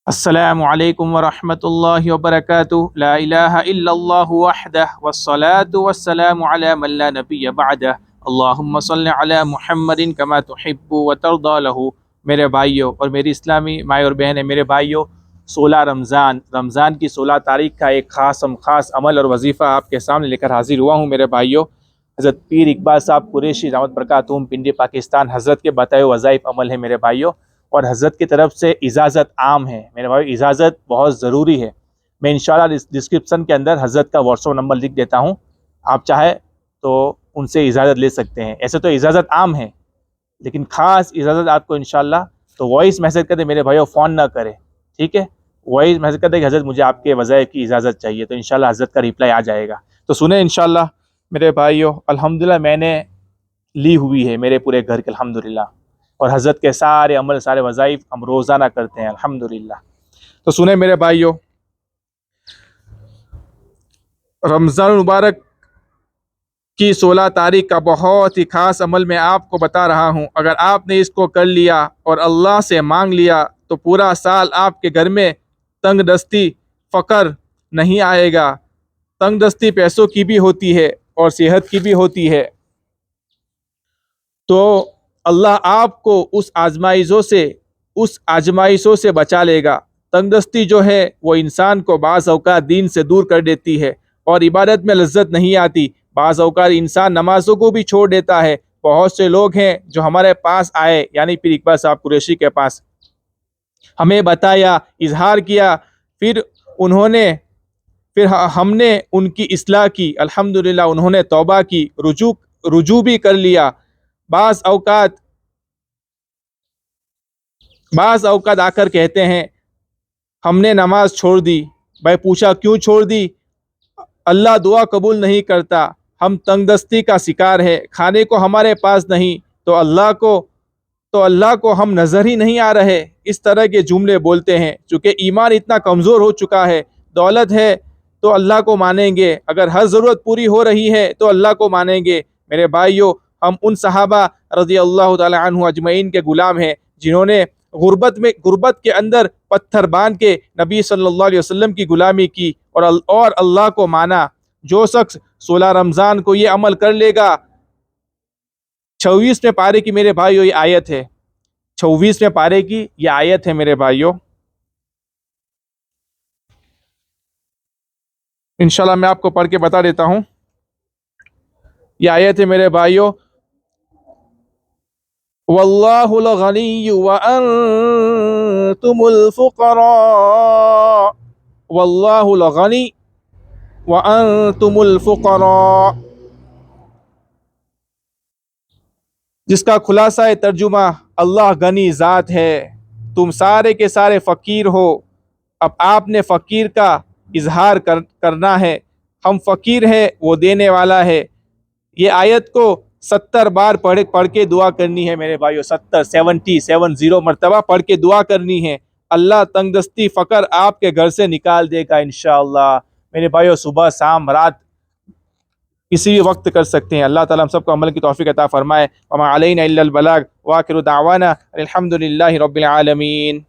السلام علیکم ورحمۃ اللہ وبرکاتہ لا الہ الا اللہ وحدہ والصلاة والسلام علی من لا نبی بعدہ اللہم صل علی محمد کما تحب وترضی لہ۔ میرے بھائیوں اور میری اسلامی مائیں اور بہنیں، میرے بھائیوں، 16 رمضان کی 16 تاریخ کا ایک خاص عمل اور وظیفہ آپ کے سامنے لے کر حاضر ہوا ہوں میرے بھائیوں۔ حضرت پیر اقبال صاحب قریشی دعوت برکاتہم پنڈی پاکستان حضرت کے بتائے وظائف عمل ہے میرے بھائیوں، اور حضرت کی طرف سے اجازت عام ہے میرے بھائی، اجازت بہت ضروری ہے۔ میں انشاءاللہ ڈسکرپشن کے اندر حضرت کا واٹس ایپ نمبر لکھ دیتا ہوں، آپ چاہے تو ان سے اجازت لے سکتے ہیں۔ ایسے تو اجازت عام ہے، لیکن خاص اجازت آپ کو انشاءاللہ تو وائس میسج کر دے میرے بھائیو، فون نہ کرے، ٹھیک ہے؟ وائس میسج کر دے کہ حضرت مجھے آپ کے وظائف کی اجازت چاہیے، تو انشاءاللہ حضرت کا ریپلائی آ جائے گا۔ تو سنیں انشاءاللہ میرے بھائیو، الحمدللہ میں نے لی ہوئی ہے میرے پورے گھر کے الحمدللہ، اور حضرت کے سارے عمل سارے وظائف ہم روزانہ کرتے ہیں الحمدللہ۔ تو سنیں میرے بھائیوں، رمضان المبارک کی 16 تاریخ کا بہت ہی خاص عمل میں آپ کو بتا رہا ہوں۔ اگر آپ نے اس کو کر لیا اور اللہ سے مانگ لیا تو پورا سال آپ کے گھر میں تنگ دستی، فقر نہیں آئے گا۔ تنگ دستی پیسوں کی بھی ہوتی ہے اور صحت کی بھی ہوتی ہے، تو اللہ آپ کو اس آزمائشوں سے بچا لے گا۔ تنگ دستی جو ہے وہ انسان کو بعض اوقات دین سے دور کر دیتی ہے اور عبادت میں لذت نہیں آتی۔ بعض اوقات انسان نمازوں کو بھی چھوڑ دیتا ہے۔ بہت سے لوگ ہیں جو ہمارے پاس آئے، یعنی پیر اقبال صاحب قریشی کے پاس، ہمیں بتایا، اظہار کیا، پھر ہم نے ان کی اصلاح کی، الحمدللہ انہوں نے توبہ کی، رجوع بھی کر لیا۔ بعض اوقات آ کر کہتے ہیں ہم نے نماز چھوڑ دی۔ میں پوچھا کیوں چھوڑ دی؟ اللہ دعا قبول نہیں کرتا، ہم تنگ دستی کا شکار ہے، کھانے کو ہمارے پاس نہیں، تو اللہ کو ہم نظر ہی نہیں آ رہے۔ اس طرح کے جملے بولتے ہیں۔ چونکہ ایمان اتنا کمزور ہو چکا ہے، دولت ہے تو اللہ کو مانیں گے، اگر ہر ضرورت پوری ہو رہی ہے تو اللہ کو مانیں گے۔ میرے بھائیوں، ہم ان صحابہ رضی اللہ تعالی عنہ اجمعین کے غلام ہیں جنہوں نے غربت کے اندر پتھر باندھ کے نبی صلی اللہ علیہ وسلم کی غلامی کی اور اللہ کو مانا۔ جو شخص 16 رمضان کو یہ عمل کر لے گا، 26ویں پارے کی میرے بھائیوں یہ آیت ہے، 26ویں پارے کی یہ آیت ہے میرے بھائیوں، انشاءاللہ میں آپ کو پڑھ کے بتا دیتا ہوں۔ یہ آیت ہے میرے بھائیوں، واللہ الغنی وانتم الفقراء، واللہ الغنی وانتم الفقراء، جس کا خلاصہ ترجمہ اللہ غنی ذات ہے، تم سارے کے سارے فقیر ہو۔ اب آپ نے فقیر کا اظہار کرنا ہے، ہم فقیر ہیں، وہ دینے والا ہے۔ یہ آیت کو 70 بار پڑھ کے دعا کرنی ہے میرے بھائیو، 70 مرتبہ پڑھ کے دعا کرنی ہے۔ اللہ تنگ دستی فقر آپ کے گھر سے نکال دے گا انشاءاللہ۔ میرے بھائیو، صبح شام رات کسی بھی وقت کر سکتے ہیں۔ اللہ تعالیٰ ہم سب کو عمل کی توفیق عطا فرمائے۔ وما علینا الا البلاغ، وآخر دعوانا الحمد للہ رب العالمین۔